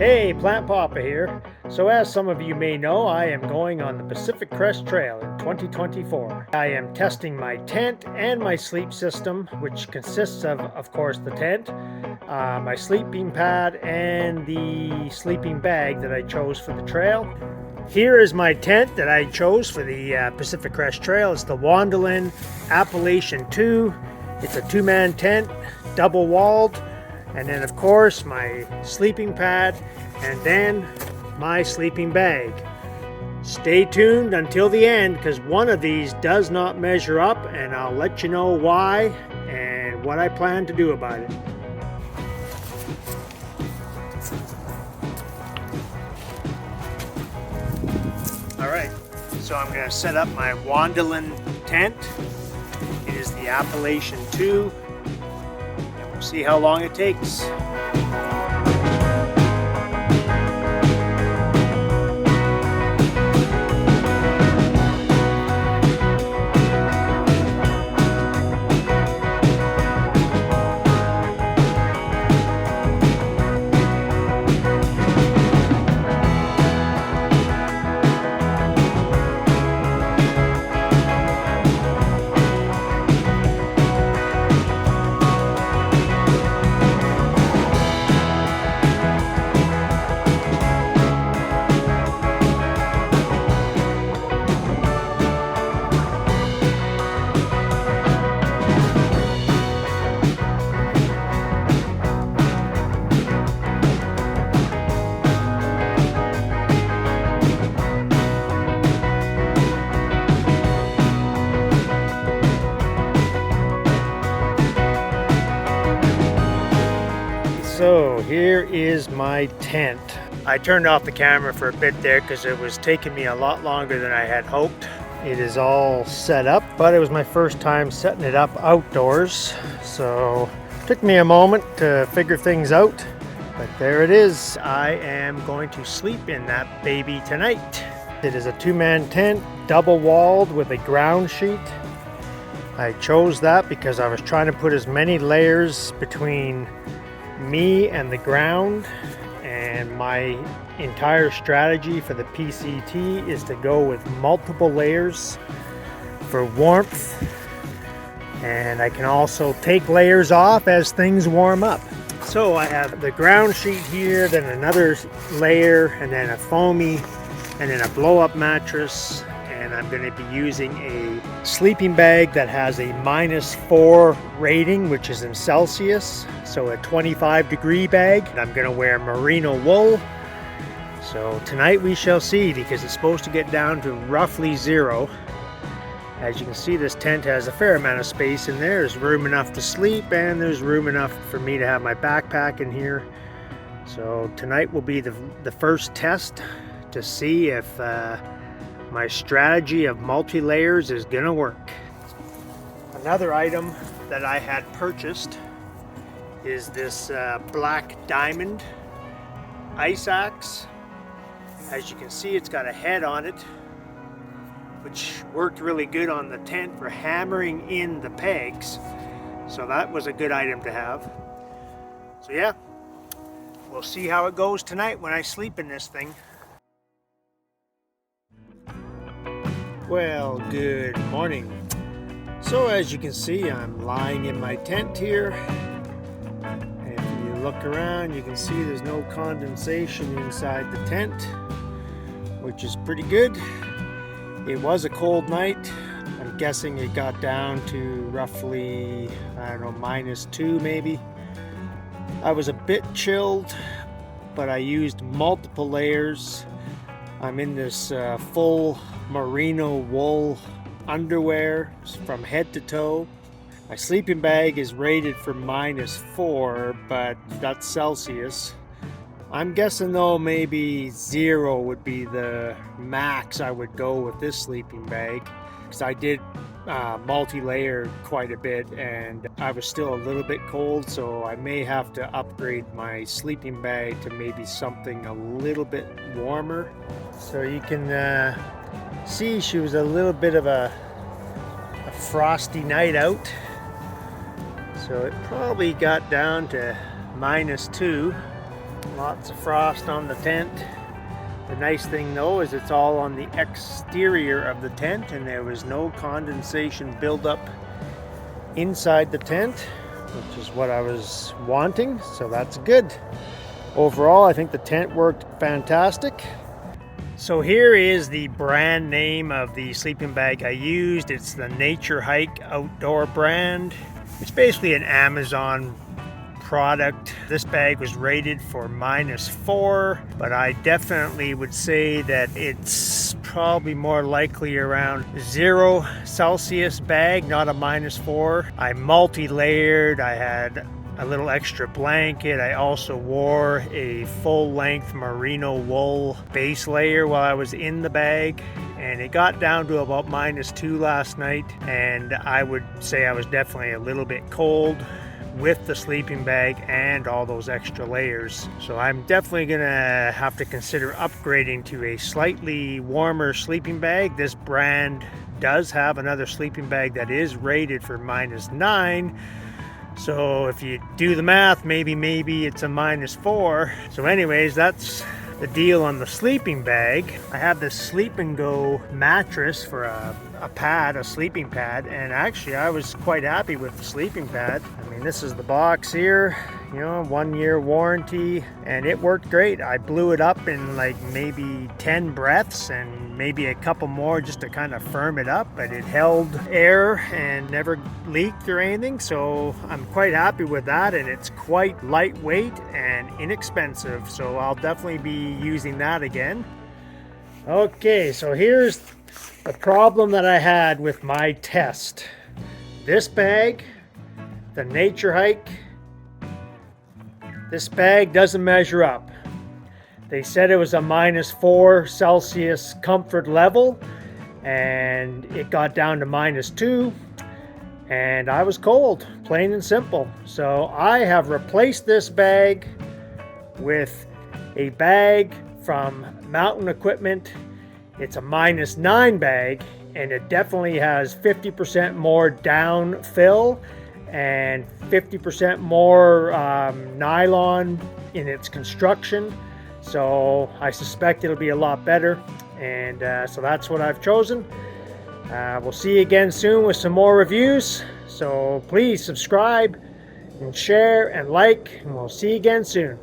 Hey, Plant Papa here. So as some of you may know, I am going on the Pacific Crest Trail in 2024. I am testing my tent and my sleep system, which consists of course, the tent, my sleeping pad, and the sleeping bag that I chose for the trail. Here is my tent that I chose for the Pacific Crest Trail. It's the Wandelen Appalachian 2. It's a two-man tent, double-walled. And then of course my sleeping pad, and then my sleeping bag. Stay tuned until the end because one of these does not measure up, and I'll let you know why and what I plan to do about it. Alright, so I'm going to set up my Wandelen tent. It is the Appalachian 2. See how long it takes. So here is my tent. I turned off the camera for a bit there because it was taking me a lot longer than I had hoped. It is all set up, but it was my first time setting it up outdoors. So it took me a moment to figure things out, but there it is. I am going to sleep in that baby tonight. It is a two-man tent, double walled with a ground sheet. I chose that because I was trying to put as many layers between me and the ground, and my entire strategy for the PCT is to go with multiple layers for warmth, and I can also take layers off as things warm up. So I have the ground sheet here, then another layer, and then a foamy, and then a blow-up mattress. And I'm going to be using a sleeping bag that has a -4 rating, which is in Celsius, so a 25-degree bag. I'm going to wear merino wool. So tonight we shall see, because it's supposed to get down to roughly 0. As you can see, this tent has a fair amount of space in there. There's room enough to sleep, and there's room enough for me to have my backpack in here. So tonight will be the first test to see if my strategy of multi-layers is gonna work. Another item that I had purchased is this black diamond ice axe. As you can see, it's got a head on it, which worked really good on the tent for hammering in the pegs. So that was a good item to have. So yeah, we'll see how it goes tonight when I sleep in this thing. Well, good morning. So as you can see, I'm lying in my tent here. And if you look around, you can see there's no condensation inside the tent, which is pretty good. It was a cold night. I'm guessing it got down to roughly, I don't know, -2 maybe. I was a bit chilled, but I used multiple layers. I'm in this full merino wool underwear from head to toe. My sleeping bag is rated for -4, but that's Celsius. I'm guessing though maybe 0 would be the max I would go with this sleeping bag, because I did multi-layer quite a bit and I was still a little bit cold, so I may have to upgrade my sleeping bag to maybe something a little bit warmer. So you can see she was a little bit of a frosty night out, so it probably got down to -2. Lots of frost on the tent. The nice thing though is it's all on the exterior of the tent and there was no condensation buildup inside the tent, which is what I was wanting, so that's good. Overall, I think the tent worked fantastic. So here is the brand name of the sleeping bag I used. It's the Naturehike outdoor brand. It's basically an Amazon product. This bag was rated for -4, but I definitely would say that it's probably more likely around 0 Celsius bag, not a -4. I multi-layered. I had a little extra blanket. I also wore a full-length merino wool base layer while I was in the bag, and it got down to about -2 last night, and I would say I was definitely a little bit cold with the sleeping bag and all those extra layers. So I'm definitely gonna have to consider upgrading to a slightly warmer sleeping bag. This brand does have another sleeping bag that is rated for -9. So if you do the math, maybe it's a -4. So anyways, that's the deal on the sleeping bag. I have this Sleepingo mattress for a pad, a sleeping pad, and actually I was quite happy with the sleeping pad. I mean, this is the box here, you know, 1-year warranty, and it worked great. I blew it up in like maybe 10 breaths and maybe a couple more just to kind of firm it up, but it held air and never leaked or anything, so I'm quite happy with that, and it's quite lightweight and inexpensive, so I'll definitely be using that again. Okay, so here's the problem that I had with my test. This bag, the Naturehike, this bag doesn't measure up. They said it was a -4 Celsius comfort level, and it got down to -2, and I was cold, plain and simple. So I have replaced this bag with a bag from Mountain Equipment. It's a -9 bag, and it definitely has 50% more down fill and 50% more nylon in its construction. So I suspect it'll be a lot better, and so that's what I've chosen. We'll see you again soon with some more reviews, so please subscribe and share and like, and we'll see you again soon.